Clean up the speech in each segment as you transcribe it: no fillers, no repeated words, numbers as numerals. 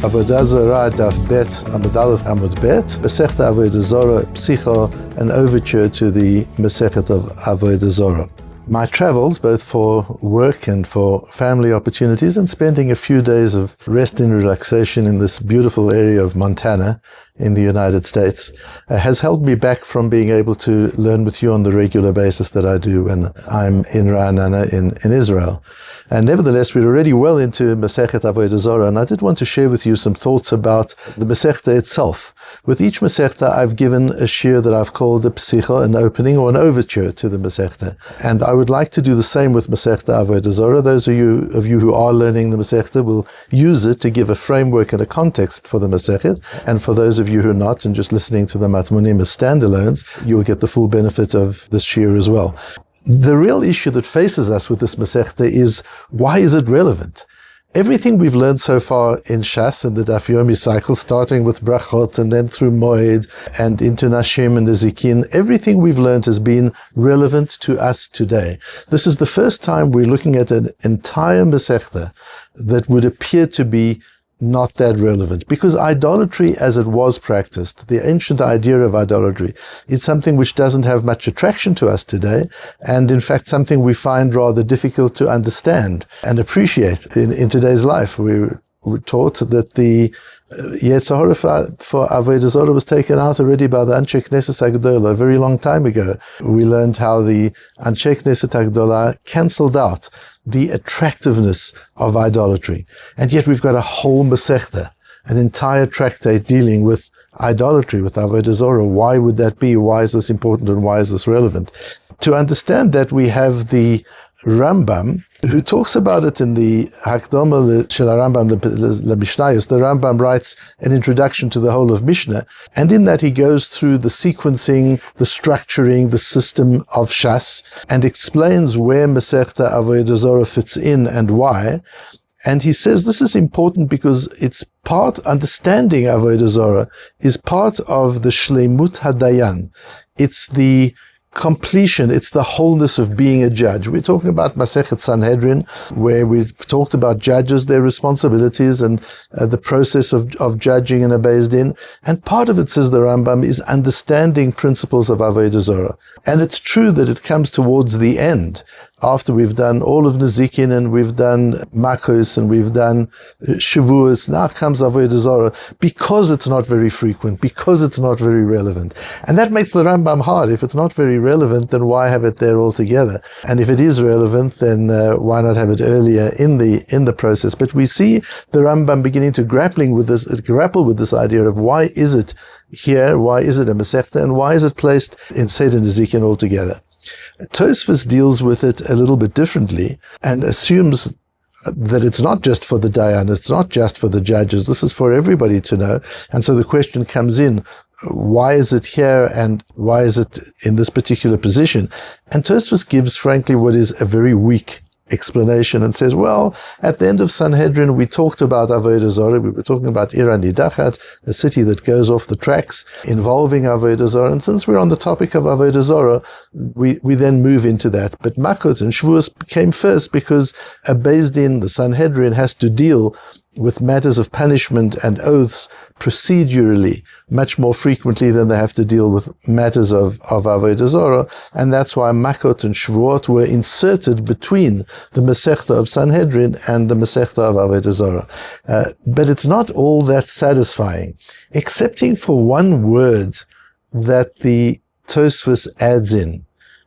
Avodah Zarah Daf Bet Amud Aleph Amud Bet, Masechta Avodah Zarah Pthicha, an overture to the Masechet of Avodah Zarah. My travels, both for work and for family opportunities, and spending a few days of rest and relaxation in this beautiful area of Montana in the United States, has held me back from being able to learn with you on the regular basis that I do when I'm in Ra'anana in Israel. And nevertheless, we're already well into Masechet Avodah Zarah, and I did want to share with you some thoughts about the Masechta itself. With each Masechta, I've given a shir that I've called a pthicha, an opening or an overture to the Masechta. And I would like to do the same with Masechta Avodah Zarah. Those of you who are learning the Masechta will use it to give a framework and a context for the Masechet. And for those of you who are not and just listening to the Matmonim as standalones, you'll get the full benefit of this shir as well. The real issue that faces us with this Masechta is, why is it relevant? Everything we've learned so far in Shas, in the Daf Yomi cycle, starting with Brachot and then through Moed and into Nashim and Nezikin, everything we've learned has been relevant to us today. This is the first time we're looking at an entire Masechta that would appear to be not that relevant, because idolatry as it was practiced, the ancient idea of idolatry, is something which doesn't have much attraction to us today, and in fact something we find rather difficult to understand and appreciate in today's life. We're taught that the Yetzer Hara for Avodah Zarah was taken out already by the Anshe Knesset HaGedolah a very long time ago. We learned how the Anshe Knesset HaGedolah cancelled out the attractiveness of idolatry. And yet we've got a whole Masechta, an entire tractate dealing with idolatry, with Avodah Zarah. Why would that be? Why is this important and why is this relevant? To understand that, we have the Rambam, who talks about it in the Hakdama Shel Rambam LeMishnayos. The Rambam writes an introduction to the whole of Mishnah, and in that he goes through the sequencing, the structuring, the system of Shas, and explains where Masechta Avodah Zarah fits in and why. And he says this is important because it's understanding Avodah Zarah is part of the Shleimut Hadayan. It's the completion, it's the wholeness of being a judge. We're talking about Masechet Sanhedrin, where we've talked about judges, their responsibilities, and the process of judging in a Beis Din. And part of it, says the Rambam, is understanding principles of Avodah Zarah. And it's true that it comes towards the end, after we've done all of Nezikin and we've done Makos and we've done Shavuos. Now comes Avodah Zarah, because it's not very frequent, because it's not very relevant. And that makes the Rambam hard. If it's not very relevant, then why have it there altogether? And if it is relevant, then why not have it earlier in the process? But we see the Rambam beginning to grapple with this idea of why is it here, why is it a Masechta, and why is it placed in Seder Nezikin altogether? Tosfos deals with it a little bit differently and assumes that it's not just for the Dayan, it's not just for the judges, this is for everybody to know. And so the question comes in, why is it here and why is it in this particular position? And Tosfos gives, frankly, what is a very weak explanation and says, well, at the end of Sanhedrin, we talked about Avodah Zarah. We were talking about Ira Nidachat, a city that goes off the tracks involving Avodah Zarah. And since we're on the topic of Avodah Zarah, we then move into that. But Makot and Shavuos came first because a Beis Din, the Sanhedrin, has to deal with matters of punishment and oaths procedurally much more frequently than they have to deal with matters of Avodah Zarah, and that's why Makot and Shavuot were inserted between the Masechta of Sanhedrin and the Masechta of Avodah Zarah. But it's not all that satisfying, excepting for one word that the Tosfos adds in,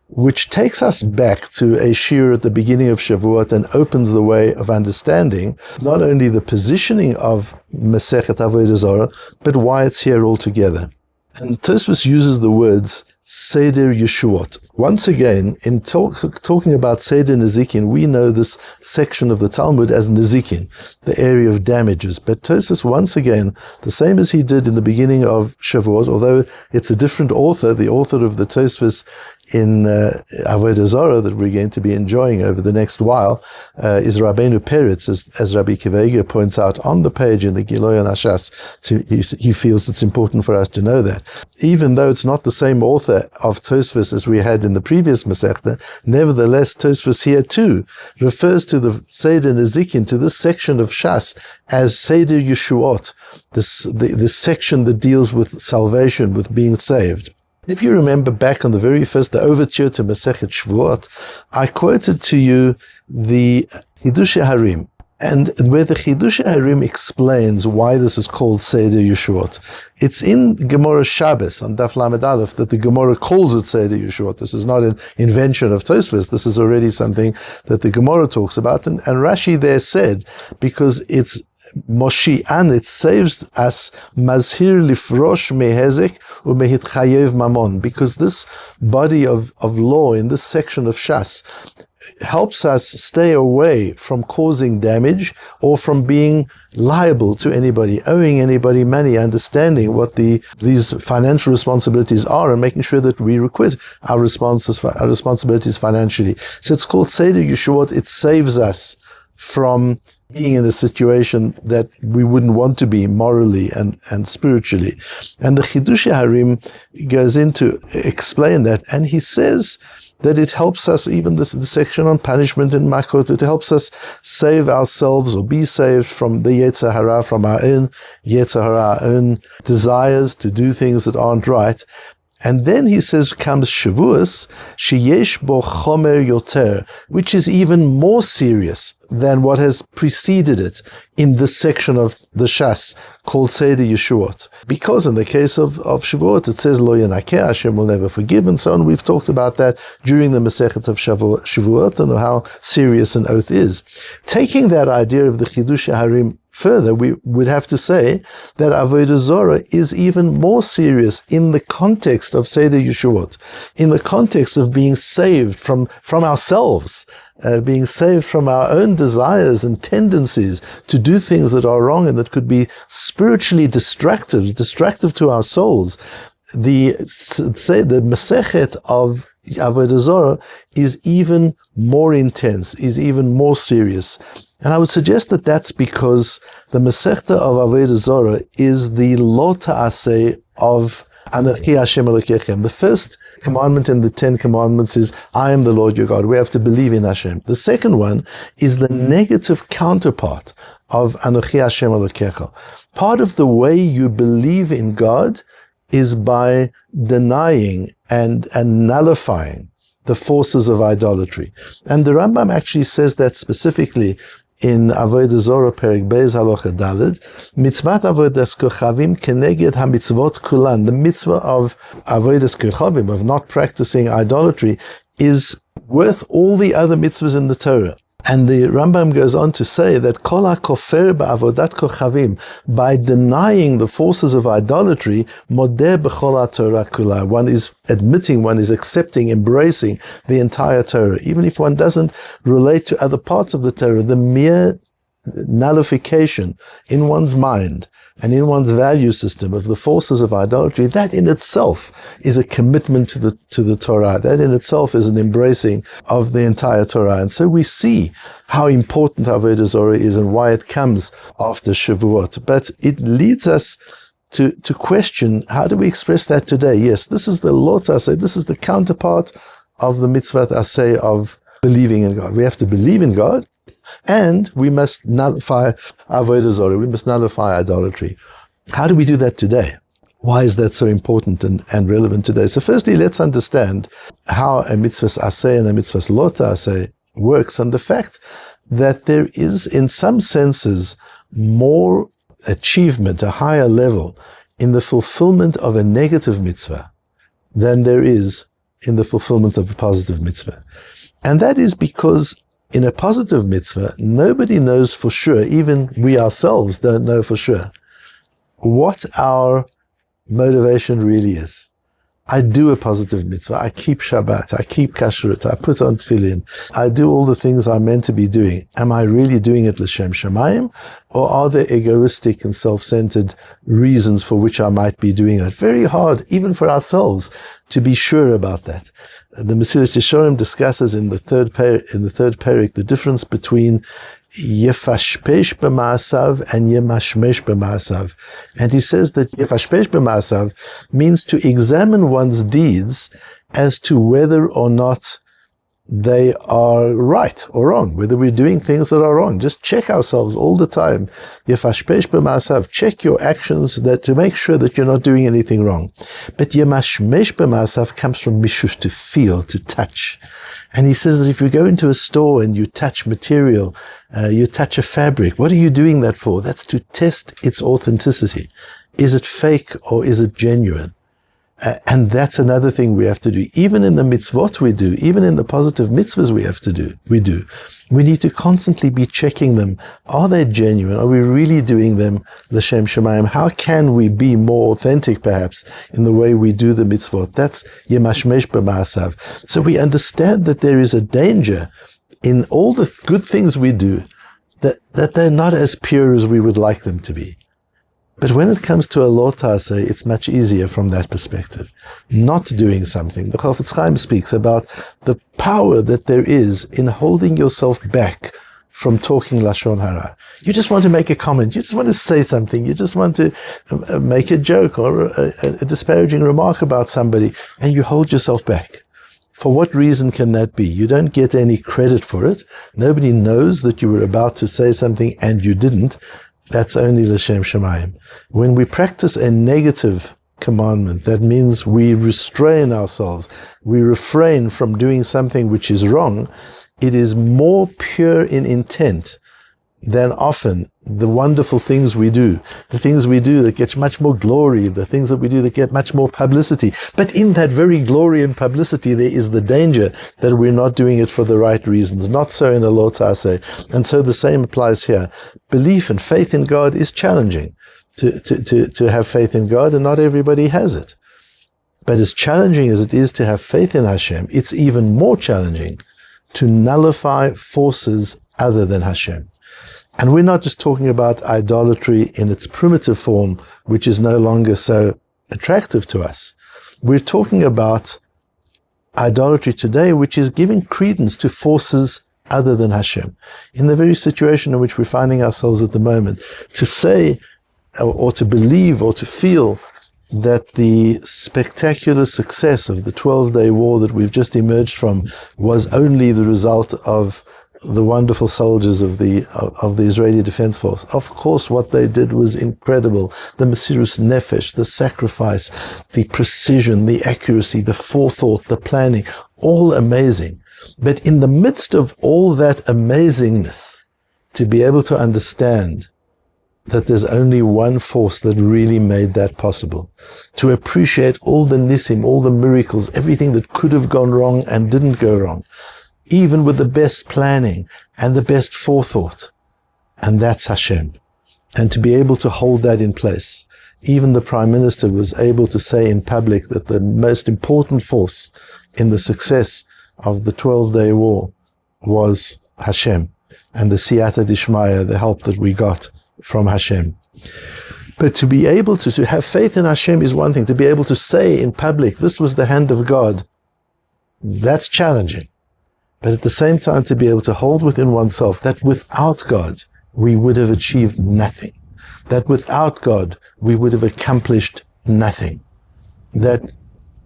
which takes us back to a shir at the beginning of Shavuot and opens the way of understanding not only the positioning of Masechet Avodah Zarah, but why it's here altogether. And Tosfos uses the words Seder Yeshuot. Once again, in talking about Seder Nezikin, we know this section of the Talmud as Nezikin, the area of damages. But Tosfos, once again, the same as he did in the beginning of Shavuot, although it's a different author, the author of the Tosfos in Avodah Zarah that we're going to be enjoying over the next while is Rabbeinu Peretz, as Rabbi Kivega points out on the page in the Giloyon Hashas. So he feels it's important for us to know that. Even though it's not the same author of Tosfos as we had in the previous Masechta, nevertheless, Tosfos here too refers to the Seder Nezikin, to this section of Shas, as Seder Yeshuot, this section that deals with salvation, with being saved. If you remember back on the very first, the overture to Masechet Shavuot, I quoted to you the Chidushei Harim, and where the Chidushei Harim explains why this is called Seder Yeshuot. It's in Gemara Shabbos on Daf Lamed Aleph that the Gemara calls it Seder Yeshuot. This is not an invention of Tosfos. This is already something that the Gemara talks about. And Rashi there said, because it's Moshi'an, it saves us mazhir lifrosh mehezek umehitchayev mamon, because this body of law in this section of Shas helps us stay away from causing damage or from being liable to anybody, owing anybody money, understanding what these financial responsibilities are and making sure that we requite our responsibilities financially. So it's called Seder Yeshuot. It saves us from being in a situation that we wouldn't want to be morally and spiritually. And the Chidushei Harim goes in to explain that, and he says that it helps us, even the section on punishment in Makot, it helps us save ourselves or be saved from the Yetzer Hara, from our own Yetzer Hara, our own desires to do things that aren't right. And then he says, comes Shavuos, sheyesh bo chomer yoter, which is even more serious than what has preceded it in this section of the Shas called Seder Yeshuot. Because in the case of Shavuot, it says, Lo Yanakeh, Hashem will never forgive, and so on. We've talked about that during the Masechet of Shavuot and how serious an oath is. Taking that idea of the Chidushei Harim further, we would have to say that Avodah Zarah is even more serious in the context of Seder Yeshuot, in the context of being saved from ourselves, being saved from our own desires and tendencies to do things that are wrong and that could be spiritually destructive to our souls. The Masechet of Avodah Zarah is even more intense, is even more serious. And I would suggest that that's because the Masechta of Avodah Zarah is the Lo Ta'aseh of Anochi Hashem Elokechem. The first commandment in the 10 commandments is, I am the Lord your God. We have to believe in Hashem. The second one is the negative counterpart of Anochi Hashem Elokecha. Part of the way you believe in God is by denying and nullifying the forces of idolatry. And the Rambam actually says that specifically in Avodah Zarah Perek Beis Halacha Daled, mitzvat avodas kochavim keneged hamitzvot kulan. The mitzvah of avodas kochavim, of not practicing idolatry, is worth all the other mitzvahs in the Torah. And the Rambam goes on to say that kol hakofer ba'avodat kochavim, by denying the forces of idolatry, modeh b'chol haTorah kula. One is admitting, one is accepting, embracing the entire Torah. Even if one doesn't relate to other parts of the Torah, the mere nullification in one's mind and in one's value system of the forces of idolatry, that in itself is a commitment to the Torah. That in itself is an embracing of the entire Torah. And so we see how important Avodah Zarah is and why it comes after Shavuot. But it leads us to question, how do we express that today? Yes, this is the Lo Ta'aseh, this is the counterpart of the mitzvah aseh of believing in God. We have to believe in God, and we must nullify Avodah Zarah. We must nullify idolatry. How do we do that today? Why is that so important and relevant today? So firstly, let's understand how a mitzvah aseh and a mitzvah lo ta'aseh works, and the fact that there is, in some senses, more achievement, a higher level, in the fulfillment of a negative mitzvah than there is in the fulfillment of a positive mitzvah. And that is because in a positive mitzvah, nobody knows for sure, even we ourselves don't know for sure, what our motivation really is. I do a positive mitzvah. I keep Shabbat. I keep kashrut. I put on tefillin. I do all the things I'm meant to be doing. Am I really doing it l'shem shamayim? Or are there egoistic and self-centered reasons for which I might be doing that? Very hard, even for ourselves, to be sure about that. The Mesilas Yesharim discusses in the third parak the difference between Yefashpesh b'ma'asav and Yemashmesh b'ma'asav. And he says that Yefashpesh b'ma'asav means to examine one's deeds as to whether or not they are right or wrong, whether we're doing things that are wrong. Just check ourselves all the time. Yefashpesh b'ma'asav, check your actions to make sure that you're not doing anything wrong. But Yemashmesh b'ma'asav comes from mishush, to feel, to touch. And he says that if you go into a store and you touch material, you touch a fabric, what are you doing that for? That's to test its authenticity. Is it fake or is it genuine? And that's another thing we have to do. Even in the mitzvot we do, even in the positive mitzvahs we need to constantly be checking them. Are they genuine? Are we really doing them l'shem shamayim? How can we be more authentic, perhaps, in the way we do the mitzvot? That's yemashmesh b'ma'asav. So we understand that there is a danger in all the good things we do, that they're not as pure as we would like them to be. But when it comes to a lo ta'aseh, it's much easier from that perspective. Not doing something. The Chafetz Chaim speaks about the power that there is in holding yourself back from talking lashon hara. You just want to make a comment. You just want to say something. You just want to make a joke or a disparaging remark about somebody, and you hold yourself back. For what reason can that be? You don't get any credit for it. Nobody knows that you were about to say something and you didn't. That's only l'shem shamayim. When we practice a negative commandment, that means we restrain ourselves. We refrain from doing something which is wrong. It is more pure in intent than often the wonderful things we do. The things we do that get much more glory, the things that we do that get much more publicity. But in that very glory and publicity, there is the danger that we're not doing it for the right reasons. Not so in a lo ta'aseh. And so the same applies here. Belief and faith in God is challenging. To have faith in God, and not everybody has it. But as challenging as it is to have faith in Hashem, it's even more challenging to nullify forces other than Hashem. And we're not just talking about idolatry in its primitive form, which is no longer so attractive to us. We're talking about idolatry today, which is giving credence to forces other than Hashem. In the very situation in which we're finding ourselves at the moment, to say or to believe or to feel that the spectacular success of the 12-day war that we've just emerged from was only the result of the wonderful soldiers of the Israeli Defense Force. Of course, what they did was incredible. The Mesirus Nefesh, the sacrifice, the precision, the accuracy, the forethought, the planning, all amazing. But in the midst of all that amazingness, to be able to understand that there's only one force that really made that possible, to appreciate all the nisim, all the miracles, everything that could have gone wrong and didn't go wrong, even with the best planning and the best forethought. And that's Hashem. And to be able to hold that in place. Even the Prime Minister was able to say in public that the most important force in the success of the 12-day war was Hashem. And the siyata dishmaya, the help that we got from Hashem. But to be able to have faith in Hashem is one thing. To be able to say in public, this was the hand of God, that's challenging. But at the same time, to be able to hold within oneself that without God, we would have achieved nothing. That without God, we would have accomplished nothing. That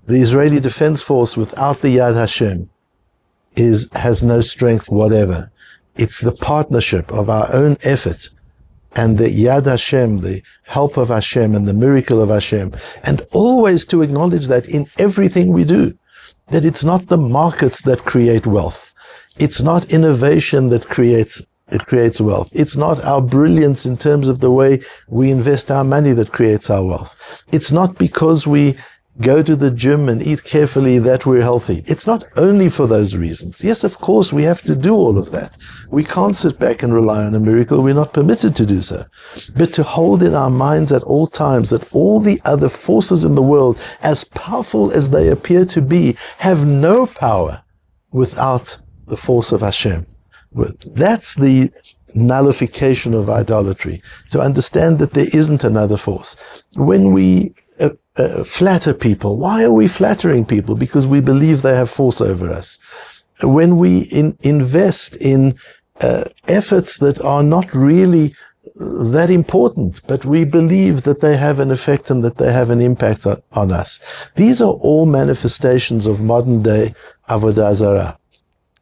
the Israeli Defense Force without the Yad Hashem has no strength whatever. It's the partnership of our own effort and the Yad Hashem, the help of Hashem and the miracle of Hashem. And always to acknowledge that in everything we do. That it's not the markets that create wealth. It's not innovation that creates wealth. It's not our brilliance in terms of the way we invest our money that creates our wealth. It's not because we go to the gym and eat carefully, that we're healthy. It's not only for those reasons. Yes, of course, we have to do all of that. We can't sit back and rely on a miracle. We're not permitted to do so. But to hold in our minds at all times that all the other forces in the world, as powerful as they appear to be, have no power without the force of Hashem. That's the nullification of idolatry, to understand that there isn't another force. When we flatter people, why are we flattering people? Because we believe they have force over us. When we invest in efforts that are not really that important, but we believe that they have an effect and that they have an impact on us. These are all manifestations of modern day Avodah Zarah.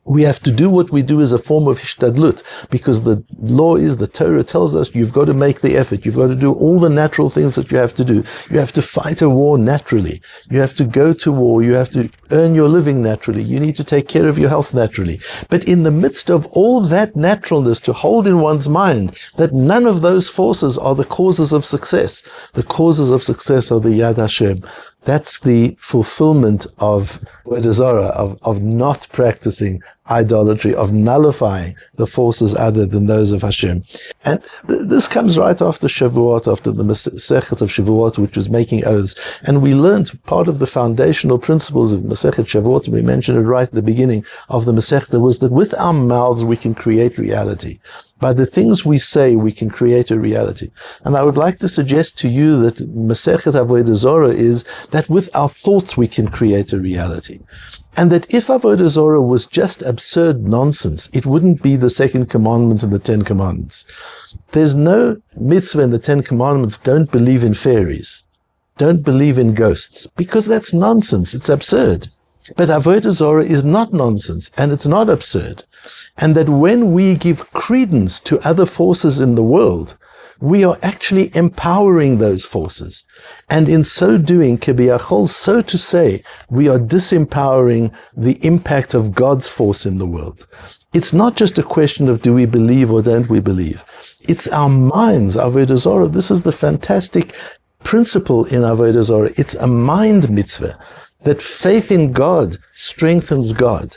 We have to do what we do as a form of hishtadlut, because the law is, the Torah tells us, you've got to make the effort. You've got to do all the natural things that you have to do. You have to fight a war naturally. You have to go to war. You have to earn your living naturally. You need to take care of your health naturally. But in the midst of all that naturalness, to hold in one's mind that none of those forces are the causes of success. The causes of success are the Yad Hashem. That's the fulfillment of Avodah Zarah, of not practicing idolatry, of nullifying the forces other than those of Hashem. And this comes right after Shavuot, after the Masechet of Shavuot, which was making oaths. And we learned part of the foundational principles of Masechet Shavuot, and we mentioned it right at the beginning of the Masechet, was that with our mouths we can create reality. By the things we say, we can create a reality. And I would like to suggest to you that Masechet Avodah Zarah is that with our thoughts we can create a reality. And that if Avodah Zarah was just absurd nonsense, it wouldn't be the second commandment in the 10 commandments. There's no mitzvah in the 10 commandments, don't believe in fairies, don't believe in ghosts, because that's nonsense, it's absurd. But Avodah Zarah is not nonsense, and it's not absurd. And that when we give credence to other forces in the world, we are actually empowering those forces. And in so doing, kebiyachol, so to say, we are disempowering the impact of God's force in the world. It's not just a question of do we believe or don't we believe. It's our minds, Avodah Zarah. This is the fantastic principle in Avodah Zarah. It's a mind mitzvah, that faith in God strengthens God.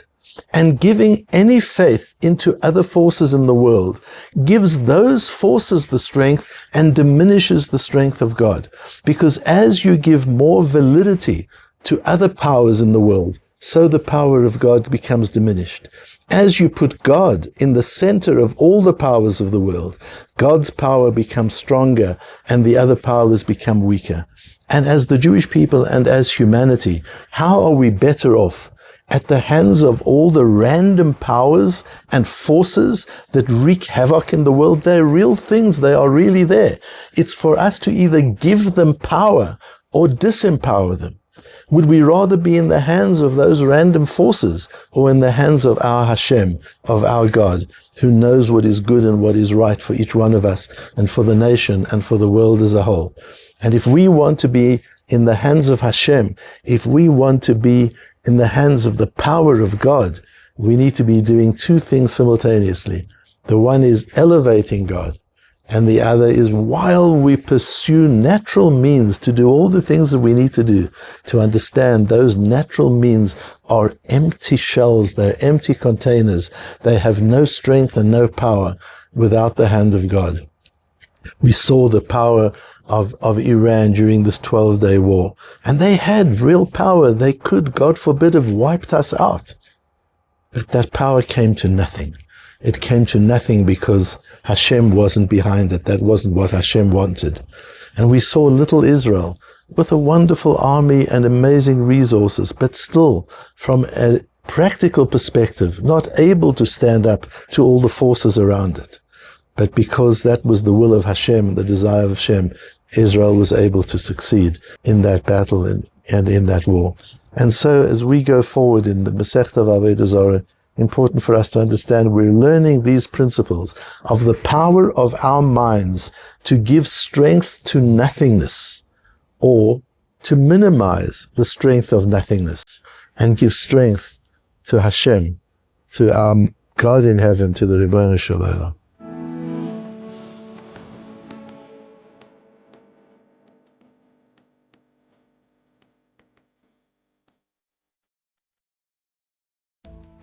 And giving any faith into other forces in the world gives those forces the strength and diminishes the strength of God. Because as you give more validity to other powers in the world, so the power of God becomes diminished. As you put God in the center of all the powers of the world, God's power becomes stronger and the other powers become weaker. And as the Jewish people and as humanity, how are we better off at the hands of all the random powers and forces that wreak havoc in the world? They're real things. They are really there. It's for us to either give them power or disempower them. Would we rather be in the hands of those random forces or in the hands of our Hashem, of our God, who knows what is good and what is right for each one of us and for the nation and for the world as a whole? And if we want to be in the hands of Hashem, if we want to be in the hands of the power of God, we need to be doing two things simultaneously. The one is elevating God, and the other is, while we pursue natural means to do all the things that we need to do, to understand those natural means are empty shells, they're empty containers. They have no strength and no power without the hand of God. We saw the power of Iran during this 12-day war. And they had real power. They could, God forbid, have wiped us out. But that power came to nothing. It came to nothing because Hashem wasn't behind it. That wasn't what Hashem wanted. And we saw little Israel with a wonderful army and amazing resources, but still, from a practical perspective, not able to stand up to all the forces around it. But because that was the will of Hashem and the desire of Hashem, Israel was able to succeed in that battle and in that war. And so as we go forward in the Masechet of Avodah Zarah, important for us to understand we're learning these principles of the power of our minds to give strength to nothingness or to minimize the strength of nothingness and give strength to Hashem, to our God in heaven, to the Ribono Shel Olam.